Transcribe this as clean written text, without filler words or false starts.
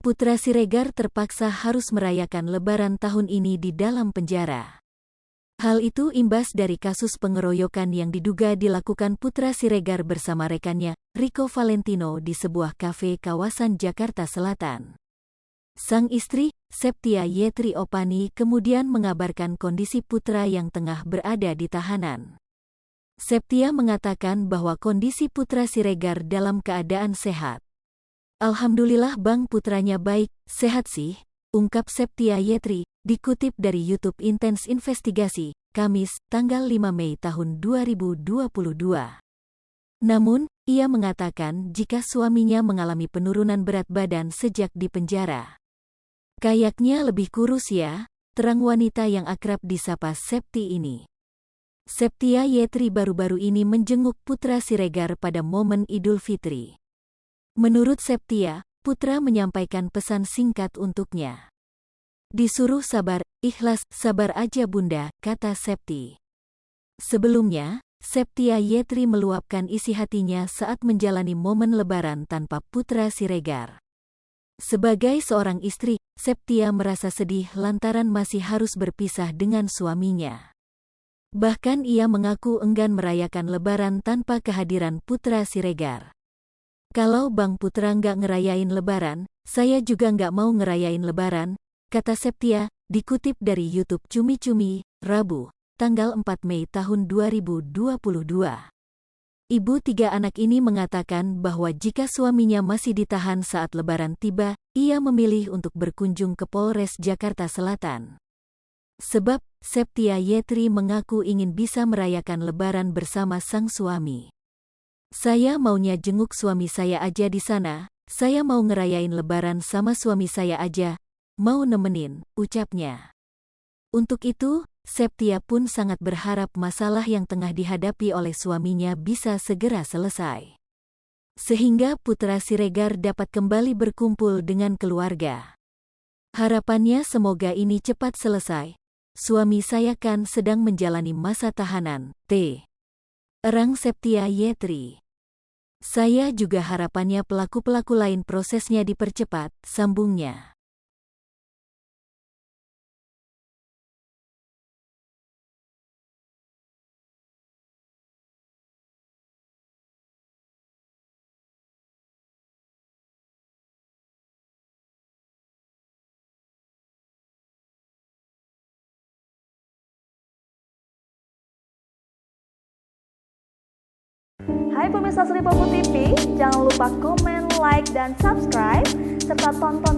Putra Siregar terpaksa harus merayakan Lebaran tahun ini di dalam penjara. Hal itu imbas dari kasus pengeroyokan yang diduga dilakukan Putra Siregar bersama rekannya, Rico Valentino di sebuah kafe kawasan Jakarta Selatan. Sang istri, Septia Yetri Opani, kemudian mengabarkan kondisi putra yang tengah berada di tahanan. Septia mengatakan bahwa kondisi Putra Siregar dalam keadaan sehat. "Alhamdulillah bang, putranya baik, sehat sih," ungkap Septia Yetri, dikutip dari YouTube Intens Investigasi, Kamis, tanggal 5 Mei tahun 2022. Namun, ia mengatakan jika suaminya mengalami penurunan berat badan sejak di penjara. "Kayaknya lebih kurus ya," terang wanita yang akrab disapa Septi ini. Septia Yetri baru-baru ini menjenguk Putra Siregar pada momen Idul Fitri. Menurut Septia, putra menyampaikan pesan singkat untuknya. "Disuruh sabar, ikhlas, sabar aja bunda," kata Septi. Sebelumnya, Septia Yetri meluapkan isi hatinya saat menjalani momen Lebaran tanpa Putra Siregar. Sebagai seorang istri, Septia merasa sedih lantaran masih harus berpisah dengan suaminya. Bahkan ia mengaku enggan merayakan Lebaran tanpa kehadiran Putra Siregar. "Kalau Bang Putra nggak ngerayain Lebaran, saya juga nggak mau ngerayain Lebaran," kata Septia, dikutip dari YouTube Cumi Cumi, Rabu, tanggal 4 Mei tahun 2022. Ibu 3 anak ini mengatakan bahwa jika suaminya masih ditahan saat Lebaran tiba, ia memilih untuk berkunjung ke Polres Jakarta Selatan. Sebab, Septia Yetri mengaku ingin bisa merayakan Lebaran bersama sang suami. "Saya maunya jenguk suami saya aja di sana, saya mau ngerayain Lebaran sama suami saya aja, mau nemenin," ucapnya. Untuk itu, Septia pun sangat berharap masalah yang tengah dihadapi oleh suaminya bisa segera selesai. Sehingga Putra Siregar dapat kembali berkumpul dengan keluarga. "Harapannya semoga ini cepat selesai. Suami saya kan sedang menjalani masa tahanan," erang Septia Yetri. "Saya juga harapannya pelaku-pelaku lain prosesnya dipercepat," sambungnya. Hai pemirsa Sri Popo TV, jangan lupa komen, like, dan subscribe, serta tonton